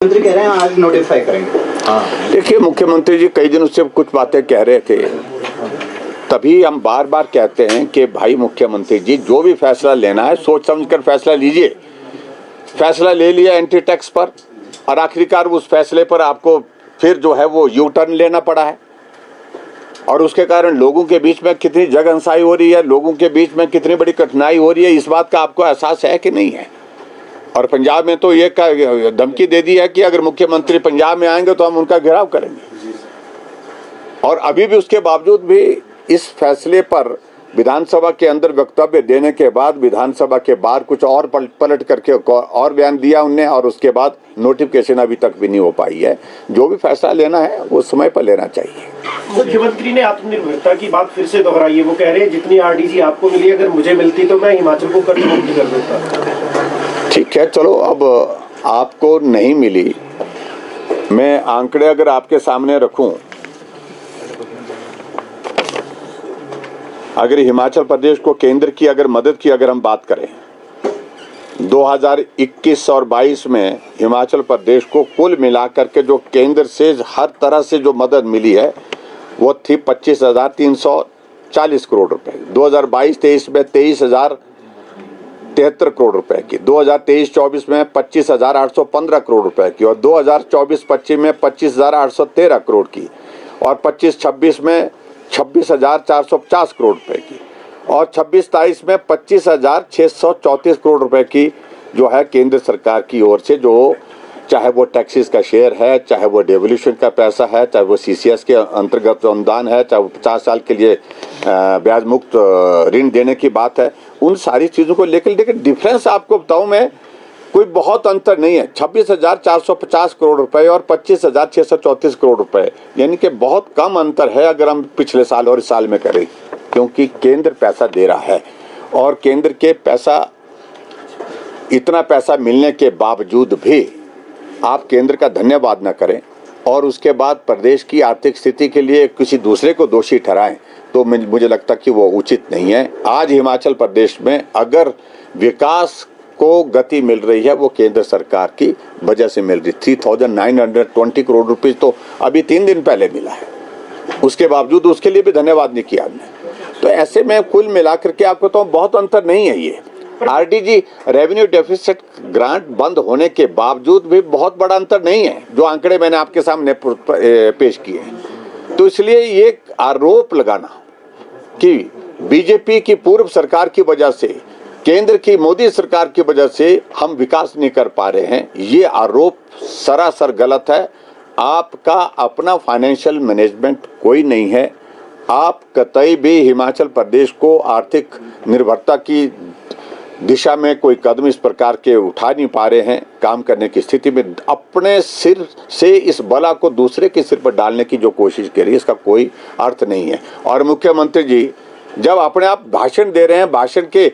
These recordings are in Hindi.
मंत्री कह रहे हैं आज नोटिफाई करेंगे। हाँ, देखिए मुख्यमंत्री जी कई दिनों से कुछ बातें कह रहे थे, तभी हम बार बार कहते हैं कि भाई मुख्यमंत्री जी जो भी फैसला लेना है सोच समझकर फैसला लीजिए। फैसला ले लिया एंटी टैक्स पर और आखिरकार उस फैसले पर आपको फिर जो है वो यू टर्न लेना पड़ा है और उसके कारण लोगों के बीच में कितनी जगहंसाई हो रही है, लोगों के बीच में कितनी बड़ी कठिनाई हो रही है, इस बात का आपको एहसास है कि नहीं है। और पंजाब में तो ये धमकी दे दी है कि अगर मुख्यमंत्री पंजाब में आएंगे तो हम उनका घेराव करेंगे। और अभी भी उसके बावजूद भी इस फैसले पर विधानसभा के अंदर वक्तव्य देने के बाद विधानसभा के बाहर कुछ और पलट करके और बयान दिया उनने और उसके बाद नोटिफिकेशन अभी तक भी नहीं हो पाई है। जो भी फैसला लेना है वो समय पर लेना चाहिए। मुख्यमंत्री ने आत्मनिर्भरता की बात फिर से दोहराई है। वो कह रहे हैं जितनी आरडीसी आपको मिली अगर मुझे मिलती तो मैं हिमाचल को कर्ज मुक्त कर देता। ठीक है, चलो अब आपको नहीं मिली, मैं आंकड़े अगर आपके सामने रखूं, अगर हिमाचल प्रदेश को केंद्र की अगर मदद की अगर हम बात करें 2021 और 22 में हिमाचल प्रदेश को कुल मिलाकर के जो केंद्र से हर तरह से जो मदद मिली है वो थी 25,340 करोड़ रुपए। 2022-23 में 23,073 करोड़ रुपए की, 2023-24 में 25,815 करोड़ रुपए की और 2024-25 में 25,813 करोड़ की और 25-26 में 26,450 करोड़ रुपए की और 26-27 में 25,634 करोड़ रुपए की जो है केंद्र सरकार की ओर से, जो चाहे वो टैक्सेस का शेयर है, चाहे वो डेवल्यूशन का पैसा है, चाहे वो सीसीएस के अंतर्गत अनुदान है, चाहे वो 50 साल के लिए ब्याज मुक्त ऋण देने की बात है, उन सारी चीज़ों को लेकिन डिफरेंस आपको बताऊं मैं, कोई बहुत अंतर नहीं है। 26,450 करोड़ रुपए और 25,634 करोड़ रुपए, यानी कि बहुत कम अंतर है अगर हम पिछले साल और इस साल में करें, क्योंकि केंद्र पैसा दे रहा है और केंद्र के इतना पैसा मिलने के बावजूद भी आप केंद्र का धन्यवाद न करें और उसके बाद प्रदेश की आर्थिक स्थिति के लिए किसी दूसरे को दोषी ठहराएं, तो मुझे लगता कि वो उचित नहीं है। आज हिमाचल प्रदेश में अगर विकास को गति मिल रही है वो केंद्र सरकार की वजह से मिल रही। 3,920 करोड़ रुपए तो अभी 3 दिन पहले मिला है, उसके बावजूद उसके लिए भी धन्यवाद नहीं किया हमने। तो ऐसे में कुल मिलाकर के आपको तो बहुत अंतर नहीं है। ये आरडीजी रेवेन्यू डेफिसिट ग्रांट बंद होने के बावजूद भी बहुत बड़ा अंतर नहीं है, जो आंकड़े मैंने आपके सामने पेश किए हैं। तो इसलिए ये आरोप लगाना कि बीजेपी की पूर्व सरकार की वजह से, केंद्र की मोदी सरकार की वजह से हम विकास नहीं कर पा रहे हैं, ये आरोप सरासर गलत है। आपका अपना फाइनेंशियल मैनेजमेंट कोई नहीं है, आप कतई भी हिमाचल प्रदेश को आर्थिक निर्भरता की दिशा में कोई कदम इस प्रकार के उठा नहीं पा रहे हैं। काम करने की स्थिति में अपने सिर से इस बला को दूसरे के सिर पर डालने की जो कोशिश करी, इसका कोई अर्थ नहीं है। और मुख्यमंत्री जी जब अपने आप भाषण दे रहे हैं, भाषण के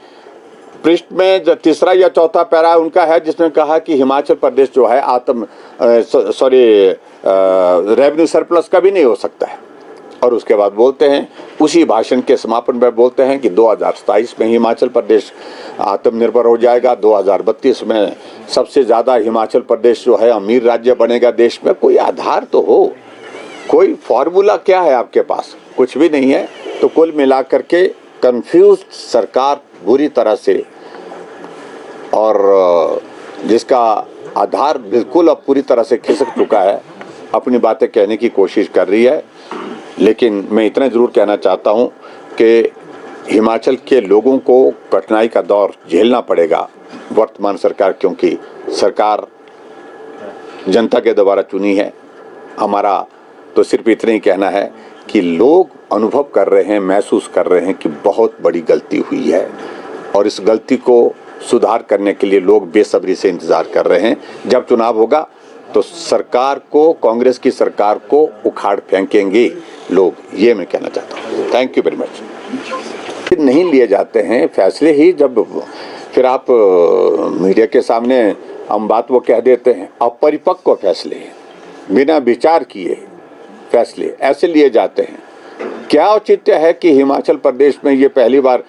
पृष्ठ में जो तीसरा या चौथा पैरा उनका है जिसमें कहा कि हिमाचल प्रदेश जो है रेवेन्यू सरप्लस का भी नहीं हो सकता है, और उसके बाद बोलते हैं उसी भाषण के समापन में बोलते हैं कि 2027 में हिमाचल प्रदेश आत्मनिर्भर हो जाएगा, 2032 में सबसे ज़्यादा हिमाचल प्रदेश जो है अमीर राज्य बनेगा देश में। कोई आधार तो हो, कोई फॉर्मूला क्या है आपके पास? कुछ भी नहीं है। तो कुल मिलाकर के कंफ्यूज सरकार बुरी तरह से, और जिसका आधार बिल्कुल अब पूरी तरह से खिसक चुका है, अपनी बातें कहने की कोशिश कर रही है। लेकिन मैं इतना ज़रूर कहना चाहता हूं कि हिमाचल के लोगों को कठिनाई का दौर झेलना पड़ेगा वर्तमान सरकार, क्योंकि सरकार जनता के द्वारा चुनी है। हमारा तो सिर्फ इतना ही कहना है कि लोग अनुभव कर रहे हैं, महसूस कर रहे हैं कि बहुत बड़ी गलती हुई है और इस गलती को सुधार करने के लिए लोग बेसब्री से इंतज़ार कर रहे हैं। जब चुनाव होगा तो सरकार को, कांग्रेस की सरकार को उखाड़ फेंकेंगे लोग, ये मैं कहना चाहता हूँ। Thank you very much. नहीं लिए जाते हैं फैसले ही, जब फिर आप मीडिया के सामने हम बात वो कह देते हैं, अपरिपक्व फैसले, बिना विचार किए फैसले ऐसे लिए जाते हैं। क्या औचित्य है कि हिमाचल प्रदेश में ये पहली बार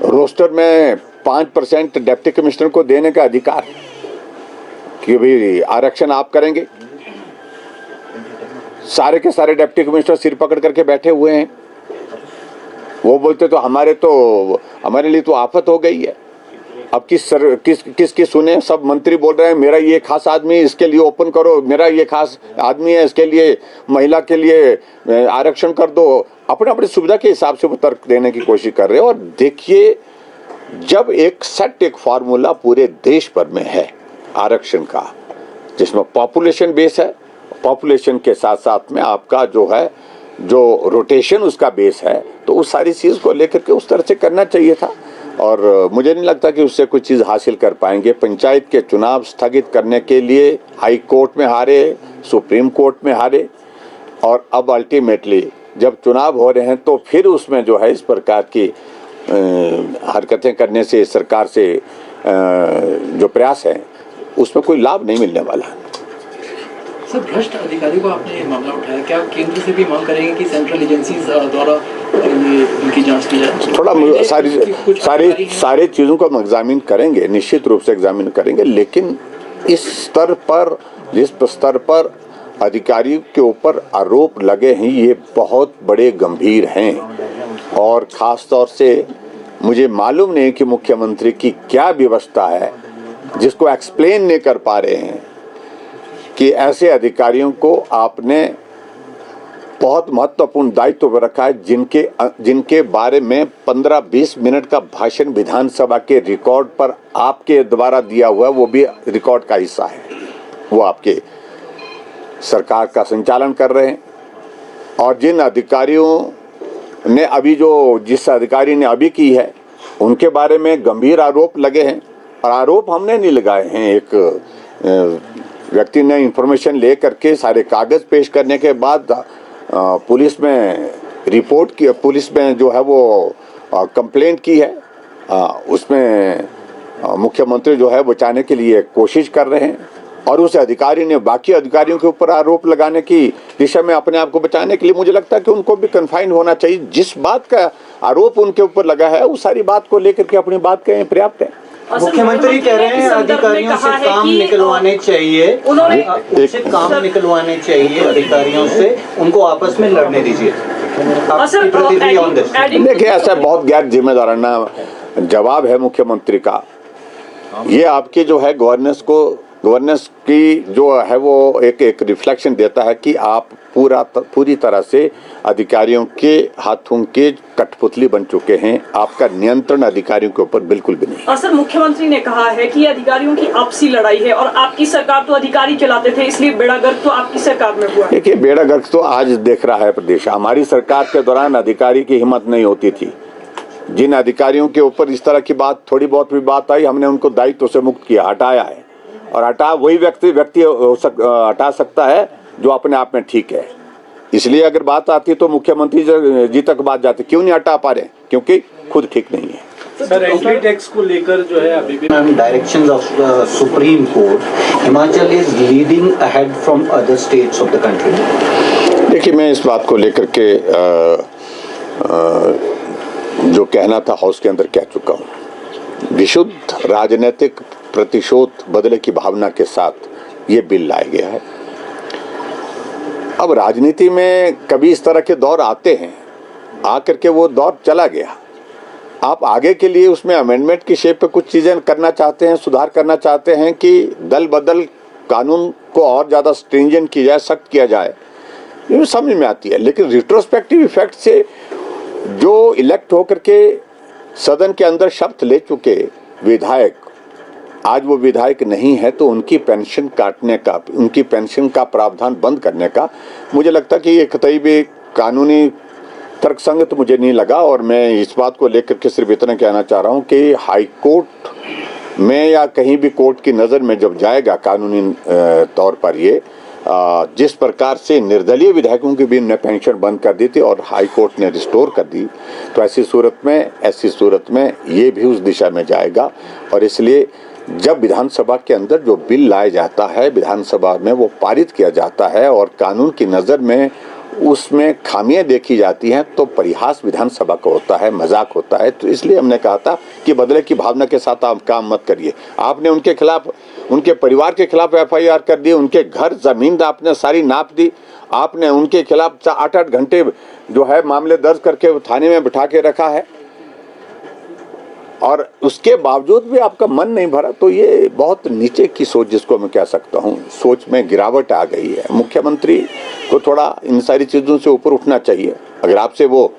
रोस्टर में 5% डिप्टी कमिश्नर को देने का अधिकार कि भाई आरक्षण आप करेंगे। सारे के सारे डिप्टी कमिश्नर सिर पकड़ करके बैठे हुए हैं। वो बोलते तो हमारे लिए तो आफत हो गई है। अब किसकी सुने? सब मंत्री बोल रहे हैं मेरा ये खास आदमी, इसके लिए ओपन करो, मेरा ये खास आदमी है, इसके लिए महिला के लिए आरक्षण कर दो। अपने अपनी सुविधा के हिसाब से वो तर्क देने की कोशिश कर रहे हैं। और देखिए, जब एक फार्मूला पूरे देश भर में है आरक्षण का, जिसमें पॉपुलेशन बेस है, पॉपुलेशन के साथ साथ में आपका जो रोटेशन उसका बेस है, तो उस सारी चीज को लेकर के उस तरह से करना चाहिए था। और मुझे नहीं लगता कि उससे कोई चीज़ हासिल कर पाएंगे। पंचायत के चुनाव स्थगित करने के लिए हाई कोर्ट में हारे, सुप्रीम कोर्ट में हारे, और अब अल्टीमेटली जब चुनाव हो रहे हैं तो फिर उसमें इस प्रकार की हरकतें करने से सरकार से जो प्रयास है उसमें कोई लाभ नहीं मिलने वाला। सर, भ्रष्ट अधिकारी को आपने ये मामला उठाया, क्या आप केंद्र से भी मांग करेंगे कि सेंट्रल एजेंसीज द्वारा ये उनकी जांच की जाए? थोड़ा सारी चीज़ों को हम एग्जामिन करेंगे, निश्चित रूप से एग्जामिन करेंगे, लेकिन इस स्तर पर, जिस स्तर पर अधिकारी के ऊपर आरोप लगे हैं, ये बहुत बड़े गंभीर हैं। और ख़ास तौर से मुझे मालूम नहीं कि मुख्यमंत्री की क्या व्यवस्था है जिसको एक्सप्लेन नहीं कर पा रहे हैं कि ऐसे अधिकारियों को आपने बहुत महत्वपूर्ण दायित्व पर रखा है, जिनके बारे में 15-20 मिनट का भाषण विधानसभा के रिकॉर्ड पर आपके द्वारा दिया हुआ है, वो भी रिकॉर्ड का हिस्सा है। वो आपके सरकार का संचालन कर रहे हैं। और जिन अधिकारियों ने जिस अधिकारी ने अभी की है, उनके बारे में गंभीर आरोप लगे हैं। और आरोप हमने नहीं लगाए हैं, एक व्यक्ति ने इंफॉर्मेशन ले करके सारे कागज पेश करने के बाद पुलिस में रिपोर्ट की, पुलिस में वो कंप्लेंट की है, उसमें मुख्यमंत्री बचाने के लिए कोशिश कर रहे हैं। और उस अधिकारी ने बाकी अधिकारियों के ऊपर आरोप लगाने की दिशा में अपने आप को बचाने के लिए, मुझे लगता है कि उनको भी कन्फाइंड होना चाहिए। जिस बात का आरोप उनके ऊपर लगा है, उस सारी बात को लेकर के अपनी बात कहें, पर्याप्त है। मुख्यमंत्री कह रहे हैं अधिकारियों से काम निकलवाने चाहिए, उनसे काम निकलवाने चाहिए अधिकारियों से, उनको आपस में लड़ने दीजिए। देखिए, ऐसा बहुत गैर जिम्मेदाराना जवाब है मुख्यमंत्री का। ये आपके गवर्नेंस की वो एक रिफ्लेक्शन देता है कि आप पूरी तरह से अधिकारियों के हाथों के कठपुतली बन चुके हैं। आपका नियंत्रण अधिकारियों के ऊपर बिल्कुल भी नहीं। और सर, मुख्यमंत्री ने कहा है कि अधिकारियों की आपसी लड़ाई है और आपकी सरकार तो अधिकारी चलाते थे, इसलिए बेड़ा गर्क तो आपकी सरकार में हुआ। देखिए, बेड़ा गर्क तो आज देख रहा है प्रदेश। हमारी सरकार के दौरान अधिकारी की हिम्मत नहीं होती थी। जिन अधिकारियों के ऊपर इस तरह की बात, थोड़ी बहुत भी बात आई, हमने उनको दायित्व से मुक्त किया, हटाया है। और वही व्यक्ति हटा सकता है जो अपने आप में ठीक है। इसलिए अगर बात आती तो मुख्यमंत्री जी तक बात जाती, क्यों नहीं हटा पा रहे? क्योंकि खुद ठीक नहीं है। सर, एंट्री टैक्स को लेकर अभी भी directions of supreme court, Himachal is leading ahead from other states of the country. देखिए, मैं इस बात को लेकर के जो कहना था हाउस के अंदर कह चुका हूँ। विशुद्ध राजनीतिक प्रतिशोध बदले की भावना के साथ ये बिल लाया गया है। अब राजनीति में कभी इस तरह के दौर आते हैं, आकर के वो दौर चला गया। आप आगे के लिए उसमें अमेंडमेंट की शेप पे कुछ चीज़ें करना चाहते हैं, सुधार करना चाहते हैं कि दल बदल कानून को और ज़्यादा स्ट्रिंजेंट किया जाए, सख्त किया जाए, ये समझ में आती है। लेकिन रिट्रोस्पेक्टिव इफेक्ट से जो इलेक्ट होकर के सदन के अंदर शपथ ले चुके विधायक, आज वो विधायक नहीं है, तो उनकी पेंशन काटने का, उनकी पेंशन का प्रावधान बंद करने का मुझे लगता कि ये कतई भी कानूनी तर्कसंगत तो मुझे नहीं लगा। और मैं इस बात को लेकर के सिर्फ इतना कहना चाह रहा हूँ कि हाई कोर्ट में या कहीं भी कोर्ट की नज़र में जब जाएगा कानूनी तौर पर ये, जिस प्रकार से निर्दलीय विधायकों की भी ने पेंशन बंद कर दी थी और हाई कोर्ट ने रिस्टोर कर दी, तो ऐसी सूरत में ये भी उस दिशा में जाएगा। और इसलिए जब विधानसभा के अंदर जो बिल लाया जाता है, विधानसभा में वो पारित किया जाता है और कानून की नज़र में उसमें खामियां देखी जाती हैं तो परिहास विधानसभा का होता है, मजाक होता है। तो इसलिए हमने कहा था कि बदले की भावना के साथ आप काम मत करिए। आपने उनके खिलाफ, उनके परिवार के खिलाफ FIR कर दी, उनके घर जमीन आपने सारी नाप दी, आपने उनके खिलाफ 8-8 घंटे जो है मामले दर्ज करके थाने में बिठा के रखा है, और उसके बावजूद भी आपका मन नहीं भरा। तो ये बहुत नीचे की सोच, जिसको मैं कह सकता हूँ, सोच में गिरावट आ गई है। मुख्यमंत्री को थोड़ा इन सारी चीज़ों से ऊपर उठना चाहिए। अगर आपसे वो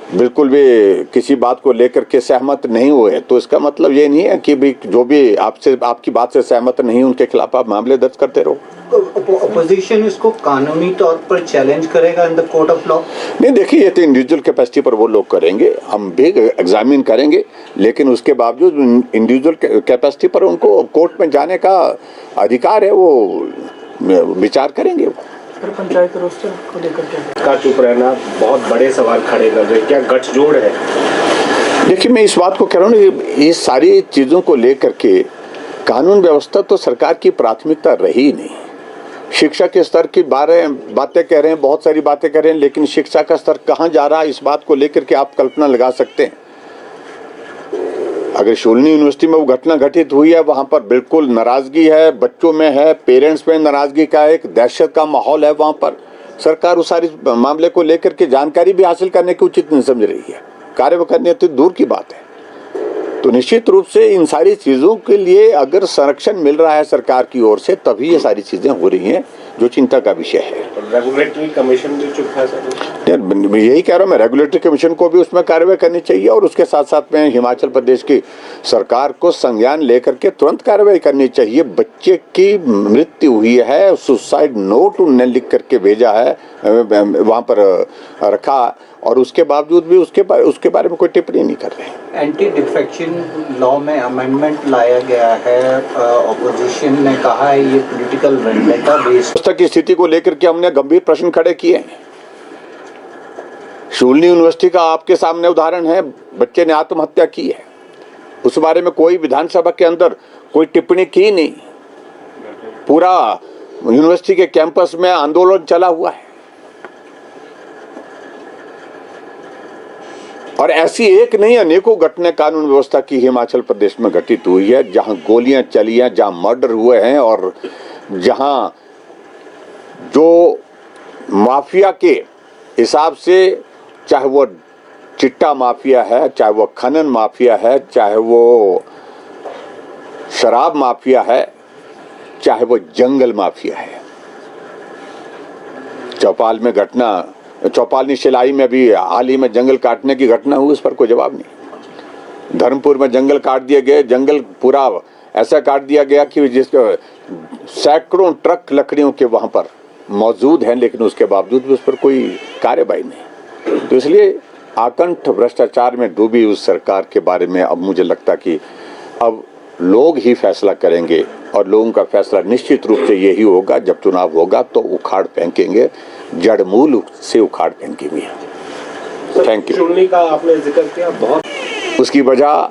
बिल्कुल भी किसी बात को लेकर के सहमत नहीं हुए तो इसका मतलब ये नहीं है कि भी जो भी आपसे, आपकी बात से सहमत नहीं, उनके खिलाफ आप मामले दर्ज करते रहो। अपोजिशन इसको कानूनी तौर पर चैलेंज करेगा in the court of law? नहीं, देखिए, ये तो इंडिविजुअल कैपेसिटी पर वो लोग करेंगे, हम भी एग्जामिन करेंगे, लेकिन उसके बावजूद इंडिविजुअल कैपेसिटी पर उनको कोर्ट में जाने का अधिकार है, वो विचार करेंगे। पंचायत रोस्टर को लेकर का चुप रहना, बहुत बड़े सवाल खड़े कर रहे, क्या गठजोड़ है? देखिए, मैं इस बात को कह रहा हूँ कि ये सारी चीज़ों को लेकर के कानून व्यवस्था तो सरकार की प्राथमिकता रही नहीं। शिक्षा के स्तर की बातें कह रहे हैं, बहुत सारी बातें कह रहे हैं, लेकिन शिक्षा का स्तर कहाँ जा रहा है, इस बात को लेकर के आप कल्पना लगा सकते हैं। अगर शूलिनी यूनिवर्सिटी में वो घटना घटित हुई है, वहाँ पर बिल्कुल नाराजगी है, बच्चों में है, पेरेंट्स में नाराजगी का एक दहशत का माहौल है। वहाँ पर सरकार उस सारी मामले को लेकर के जानकारी भी हासिल करने की उचित नहीं समझ रही है, कार्रवाई करनी तो दूर की बात है। तो निश्चित रूप से इन सारी चीज़ों के लिए अगर संरक्षण मिल रहा है सरकार की ओर से, तभी ये सारी चीज़ें हो रही हैं, जो चिंता का विषय है। रेगुलेटरी कमीशन भी चुप है सर? मैं यही कह रहा हूँ, मैं रेगुलेटरी कमीशन को भी उसमें कार्रवाई करनी चाहिए, और उसके साथ साथ में हिमाचल प्रदेश की सरकार को संज्ञान लेकर के तुरंत कार्रवाई करनी चाहिए। बच्चे की मृत्यु हुई है, सुसाइड नोट उन्होंने लिख करके भेजा है, वहाँ पर रखा, और उसके बावजूद भी उसके बारे में कोई टिप्पणी नहीं कर रहे हैं। एंटी डिफेक्शन लॉ में अमेंडमेंट लाया गया है, ऑपोजिशन ने कहा है ये पॉलिटिकल वेंडेटा बेस्ड की स्थिति को लेकर के हमने गंभीर प्रश्न खड़े किए हैं। शूलिनी यूनिवर्सिटी का आपके सामने उदाहरण है, बच्चे ने आत्महत्या की है, उस बारे में कोई विधानसभा के अंदर कोई टिप्पणी की नहीं। पूरा यूनिवर्सिटी के कैंपस में आंदोलन चला हुआ है, और ऐसी एक नहीं अनेकों घटनाएं कानून व्यवस्था की हिमाचल प्रदेश में घटित हुई है, जहां गोलियां चली हैं, जहां मर्डर हुए हैं, और जहां जो माफिया के हिसाब से, चाहे वो चिट्टा माफिया है, चाहे वो खनन माफिया है, चाहे वो शराब माफिया है, चाहे वो जंगल माफिया है। चौपाल शिलाई में भी हाल ही में जंगल काटने की घटना हुई, उस पर कोई जवाब नहीं। धर्मपुर में जंगल काट दिए गए, जंगल पूरा ऐसा काट दिया गया कि जिसके सैकड़ों ट्रक लकड़ियों के वहां पर मौजूद हैं, लेकिन उसके बावजूद भी उस पर कोई कार्रवाई नहीं। तो इसलिए आकंठ भ्रष्टाचार में डूबी उस सरकार के बारे में अब मुझे लगता कि अब लोग ही फैसला करेंगे, और लोगों का फैसला निश्चित रूप से यही होगा, जब चुनाव होगा तो उखाड़ फेंकेंगे, जड़ मूल से उखाड़ फेंकेंगे। Thank you. शूलिनी का आपने जिक्र किया, बहुत उसकी वजह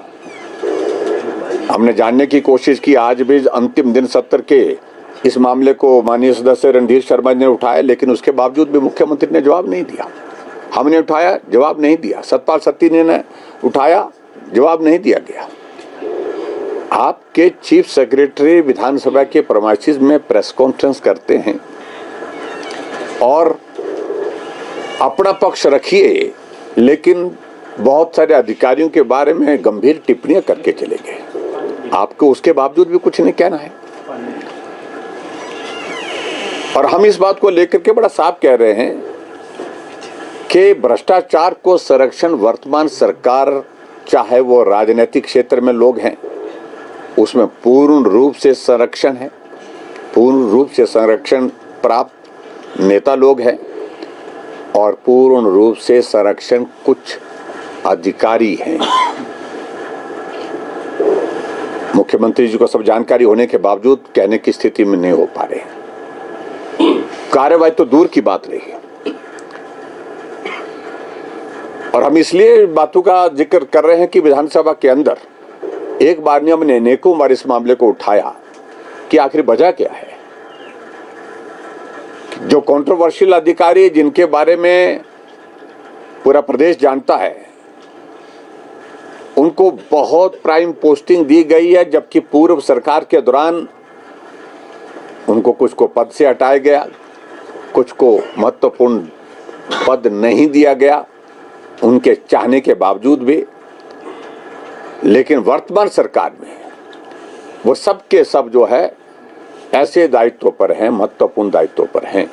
हमने जानने की कोशिश की। आज भी अंतिम दिन सत्र के इस मामले को माननीय सदस्य रणधीर शर्मा ने उठाया, लेकिन उसके बावजूद भी मुख्यमंत्री ने जवाब नहीं दिया। हमने उठाया, जवाब नहीं दिया। सतपाल सत्ती ने उठाया, जवाब नहीं दिया गया। आपके चीफ सेक्रेटरी विधानसभा के प्रेमाइसेस में प्रेस कॉन्फ्रेंस करते हैं और अपना पक्ष रखिए, लेकिन बहुत सारे अधिकारियों के बारे में गंभीर टिप्पणियां करके चले गए। आपको उसके बावजूद भी कुछ नहीं कहना है, और हम इस बात को लेकर के बड़ा साफ कह रहे हैं कि भ्रष्टाचार को संरक्षण वर्तमान सरकार, चाहे वो राजनीतिक क्षेत्र में लोग हैं, उसमें पूर्ण रूप से संरक्षण है, पूर्ण रूप से संरक्षण प्राप्त नेता लोग हैं, और पूर्ण रूप से संरक्षण कुछ अधिकारी हैं। मुख्यमंत्री जी को सब जानकारी होने के बावजूद कहने की स्थिति में नहीं हो पा रहे। कार्रवाई तो दूर की बात रही है, और हम इसलिए बातों का जिक्र कर रहे हैं कि विधानसभा के अंदर एक बार नहीं, हमने अनेकों बार इस मामले को उठाया कि आखिर वजह क्या है। जो कंट्रोवर्शियल अधिकारी जिनके बारे में पूरा प्रदेश जानता है, उनको बहुत प्राइम पोस्टिंग दी गई है, जबकि पूर्व सरकार के दौरान उनको कुछ को पद से हटाया गया, कुछ को महत्वपूर्ण पद नहीं दिया गया उनके चाहने के बावजूद भी। लेकिन वर्तमान सरकार में वो सब के सब जो है ऐसे दायित्वों पर हैं, महत्वपूर्ण दायित्वों पर हैं,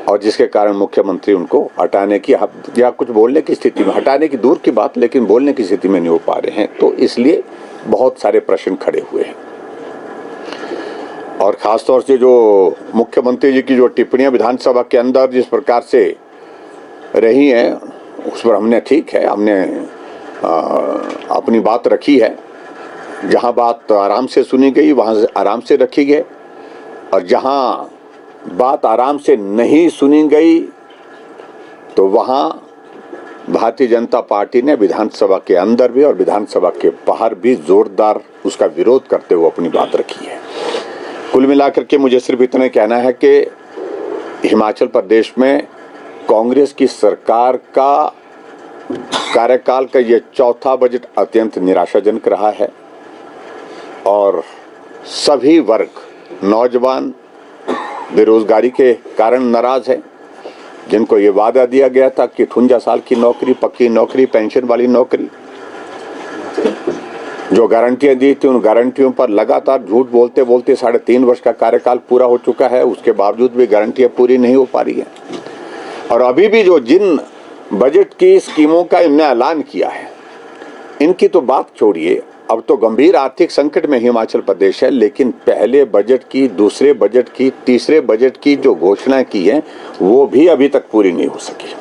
और जिसके कारण मुख्यमंत्री उनको हटाने की या कुछ बोलने की स्थिति में, हटाने की दूर की बात, लेकिन बोलने की स्थिति में नहीं हो पा रहे हैं। तो इसलिए बहुत सारे प्रश्न खड़े हुए हैं। और खासतौर से जो मुख्यमंत्री जी की जो टिप्पणियां विधानसभा के अंदर जिस प्रकार से रही हैं, उस पर हमने हमने अपनी बात रखी है। जहां बात आराम से सुनी गई वहां आराम से रखी गई, और जहां बात आराम से नहीं सुनी गई तो वहां भारतीय जनता पार्टी ने विधानसभा के अंदर भी और विधानसभा के बाहर भी जोरदार उसका विरोध करते हुए अपनी बात रखी है। कुल मिलाकर के मुझे सिर्फ इतना कहना है कि हिमाचल प्रदेश में कांग्रेस की सरकार का कार्यकाल का ये चौथा बजट अत्यंत निराशाजनक रहा है, और सभी वर्ग, नौजवान बेरोजगारी के कारण नाराज है। जिनको ये वादा दिया गया था कि 58 साल की नौकरी, पक्की नौकरी, पेंशन वाली नौकरी, जो गारंटियां दी थी उन गारंटियों पर लगातार झूठ बोलते बोलते 3.5 वर्ष का कार्यकाल पूरा हो चुका है, उसके बावजूद भी गारंटियां पूरी नहीं हो पा रही है। और अभी भी जो जिन बजट की स्कीमों का इनने ऐलान किया है, इनकी तो बात छोड़िए, अब तो गंभीर आर्थिक संकट में हिमाचल प्रदेश है, लेकिन पहले बजट की, दूसरे बजट की, तीसरे बजट की जो घोषणाएं की हैं वो भी अभी तक पूरी नहीं हो सकी।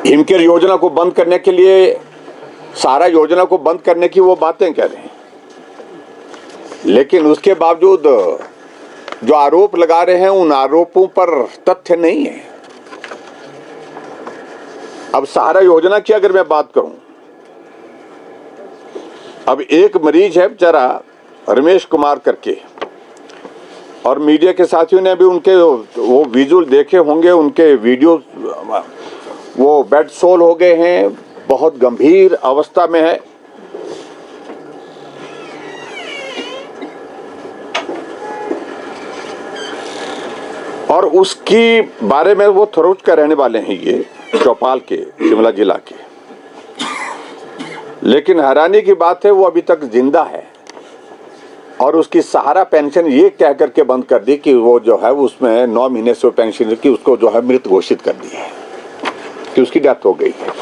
हिमकेयर योजना को बंद करने के लिए, सारा योजना को बंद करने की वो बातें कह रहे हैं, लेकिन उसके बावजूद जो आरोप लगा रहे हैं उन आरोपों पर तथ्य नहीं है। अब सहारा योजना की अगर मैं बात करूं, अब एक मरीज है बेचारा रमेश कुमार करके, और मीडिया के साथियों ने भी उनके वो विजुअल देखे होंगे, उनके वीडियो, वो बेड सोल हो गए हैं, बहुत गंभीर अवस्था में है। और उसकी बारे में वो थरोच का रहने वाले हैं, ये चौपाल के, शिमला जिला के। लेकिन हैरानी की बात है वो अभी तक जिंदा है, और उसकी सहारा पेंशन ये कह करके बंद कर दी कि वो जो है उसमें 9 महीने से पेंशन की उसको जो है मृत घोषित कर दी है कि उसकी डेथ हो गई है।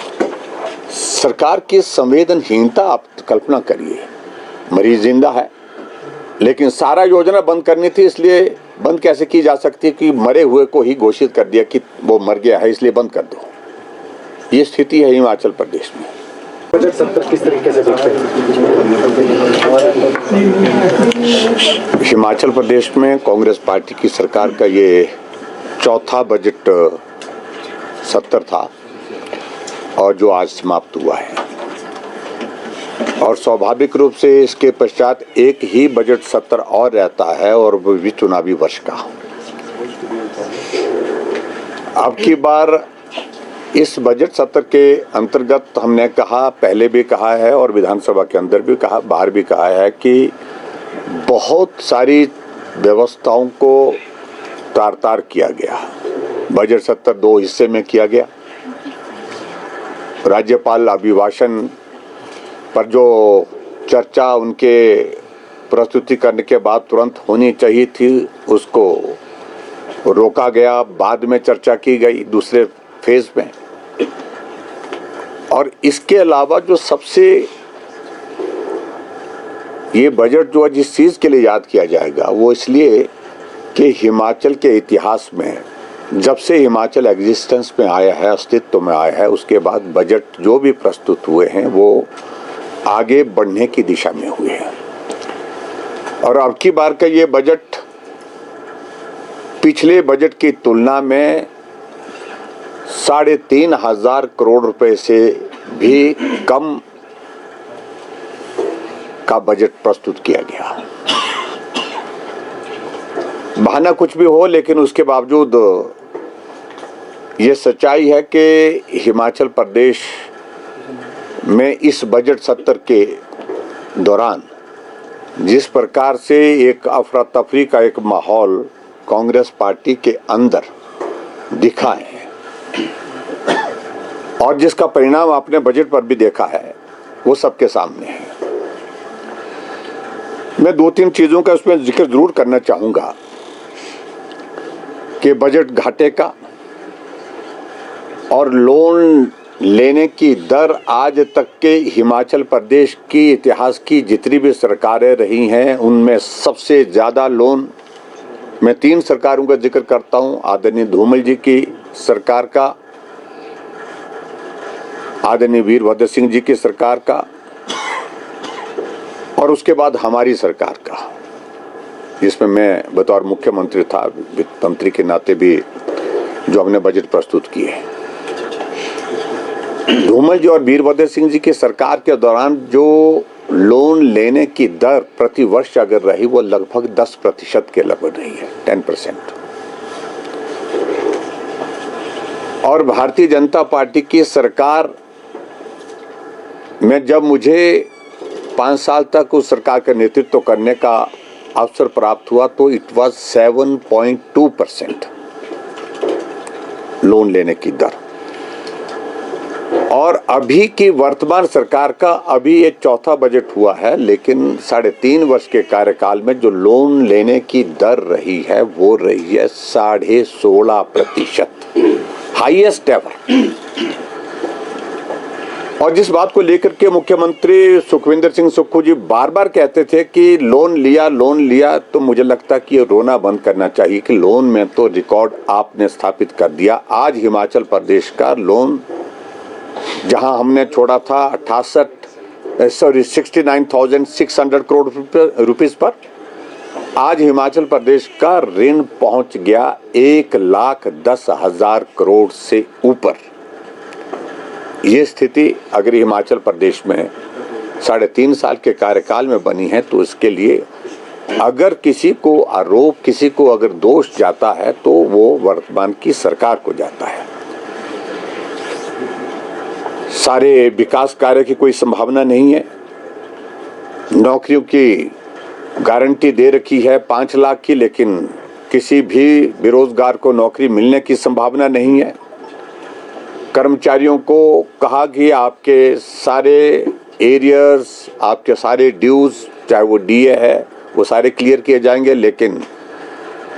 सरकार की संवेदनहीनता आप कल्पना करिए। मरीज जिंदा है, लेकिन सारा योजना बंद करनी थी, इसलिए बंद कैसे की जा सकती है कि मरे हुए को ही घोषित कर दिया कि वो मर गया है इसलिए बंद कर दो। ये स्थिति है हिमाचल प्रदेश में। बजट सत्र किस तरीके से देखते हैं? हिमाचल प्रदेश में कांग्रेस पार्टी की सरकार का ये चौथा बजट सत्र था, और जो आज समाप्त हुआ है, और स्वाभाविक रूप से इसके पश्चात एक ही बजट सत्र और रहता है, और वो भी चुनावी वर्ष का। अब की बार इस बजट सत्र के अंतर्गत हमने कहा, पहले भी कहा है और विधानसभा के अंदर भी कहा, बाहर भी कहा है कि बहुत सारी व्यवस्थाओं को तार-तार किया गया। बजट सत्र 2 हिस्से में किया गया। राज्यपाल अभिभाषण पर जो चर्चा उनके प्रस्तुति करने के बाद तुरंत होनी चाहिए थी, उसको रोका गया, बाद में चर्चा की गई दूसरे फेज में। और इसके अलावा जो सबसे, ये बजट जो है जिस चीज़ के लिए याद किया जाएगा वो इसलिए कि हिमाचल के इतिहास में जब से हिमाचल एग्जिस्टेंस में आया है, अस्तित्व में आया है, उसके बाद बजट जो भी प्रस्तुत हुए हैं वो आगे बढ़ने की दिशा में हुए हैं। और अब की बार का ये बजट पिछले बजट की तुलना में 3,500 करोड़ रुपए से भी कम का बजट प्रस्तुत किया गया। बहाना कुछ भी हो, लेकिन उसके बावजूद ये सच्चाई है कि हिमाचल प्रदेश में इस बजट सत्र के दौरान जिस प्रकार से एक अफरा तफरी का एक माहौल कांग्रेस पार्टी के अंदर दिखा है और जिसका परिणाम आपने बजट पर भी देखा है, वो सबके सामने है। मैं दो तीन चीजों का उसमें जिक्र जरूर करना चाहूंगा कि बजट घाटे का और लोन लेने की दर आज तक के हिमाचल प्रदेश की इतिहास की जितनी भी सरकारें रही हैं उनमें सबसे ज़्यादा लोन, मैं 3 सरकारों का जिक्र करता हूं, आदरणीय धूमल जी की सरकार का, आदरणीय वीरभद्र सिंह जी की सरकार का और उसके बाद हमारी सरकार का, जिसमें मैं बतौर मुख्यमंत्री था, वित्त मंत्री के नाते भी जो हमने बजट प्रस्तुत किए। धूमल जी और वीरभद्र सिंह जी की सरकार के दौरान जो लोन लेने की दर प्रति वर्ष अगर रही वो लगभग 10% के लगभग रही है, 10%। और भारतीय जनता पार्टी की सरकार में जब मुझे 5 साल तक उस सरकार का नेतृत्व करने का अवसर प्राप्त हुआ तो इट वाज 7.2% लोन लेने की दर। और अभी की वर्तमान सरकार का अभी ये चौथा बजट हुआ है, लेकिन 3.5 वर्ष के कार्यकाल में जो लोन लेने की दर रही है वो रही है 16.5%, हाईएस्ट एवर। और जिस बात को लेकर के मुख्यमंत्री सुखविंदर सिंह सुक्खू जी बार बार कहते थे कि लोन लिया, तो मुझे लगता कि ये रोना बंद करना चाहिए कि लोन में तो रिकॉर्ड आपने स्थापित कर दिया। आज हिमाचल प्रदेश का लोन जहां हमने छोड़ा था 69,600 करोड़ रुपीस पर, आज हिमाचल प्रदेश का ऋण पहुंच गया 1,10,000 करोड़ से ऊपर। ये स्थिति अगर हिमाचल प्रदेश में 3.5 साल के कार्यकाल में बनी है तो इसके लिए अगर किसी को आरोप, किसी को अगर दोष जाता है तो वो वर्तमान की सरकार को जाता है। सारे विकास कार्य की कोई संभावना नहीं है। नौकरियों की गारंटी दे रखी है 5 लाख की, लेकिन किसी भी बेरोजगार को नौकरी मिलने की संभावना नहीं है। कर्मचारियों को कहा कि आपके सारे एरियर्स, आपके सारे ड्यूज, चाहे वो डीए है, वो सारे क्लियर किए जाएंगे, लेकिन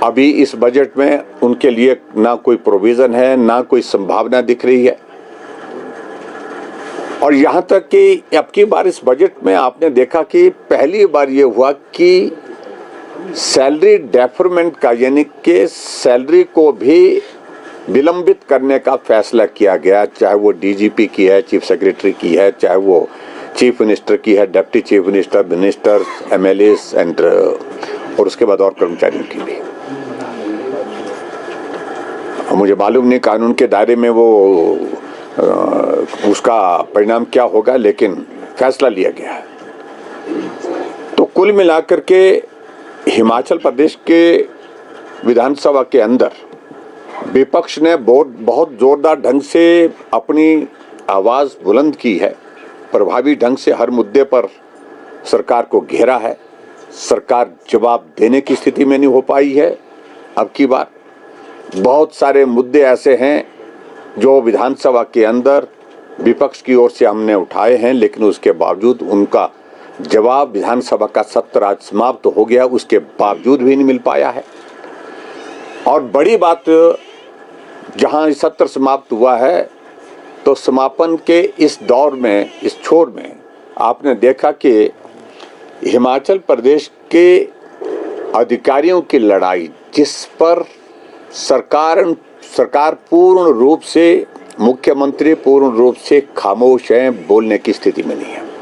अभी इस बजट में उनके लिए ना कोई प्रोविजन है, ना कोई संभावना दिख रही है। और यहाँ तक कि अब की बार इस बजट में आपने देखा कि पहली बार ये हुआ कि सैलरी डेफरमेंट का, यानी कि सैलरी को भी विलंबित करने का फैसला किया गया, चाहे वो डीजीपी की है, चीफ सेक्रेटरी की है, चाहे वो चीफ मिनिस्टर की है, deputy chief minister, minister, MLAs and और उसके बाद और कर्मचारियों की भी। मुझे मालूम नहीं कानून के दायरे में वो उसका परिणाम क्या होगा, लेकिन फैसला लिया गया है। तो कुल मिलाकर के हिमाचल प्रदेश के विधानसभा के अंदर विपक्ष ने बहुत जोरदार ढंग से अपनी आवाज बुलंद की है, प्रभावी ढंग से हर मुद्दे पर सरकार को घेरा है। सरकार जवाब देने की स्थिति में नहीं हो पाई है। अब की बार बहुत सारे मुद्दे ऐसे हैं जो विधानसभा के अंदर विपक्ष की ओर से हमने उठाए हैं, लेकिन उसके बावजूद उनका जवाब, विधानसभा का सत्र आज समाप्त हो गया, उसके बावजूद भी नहीं मिल पाया है। और बड़ी बात, जहां सत्र समाप्त हुआ है तो समापन के इस दौर में, इस छोर में आपने देखा कि हिमाचल प्रदेश के अधिकारियों की लड़ाई, जिस पर सरकार पूर्ण रूप से, मुख्यमंत्री पूर्ण रूप से खामोश है, बोलने की स्थिति में नहीं है।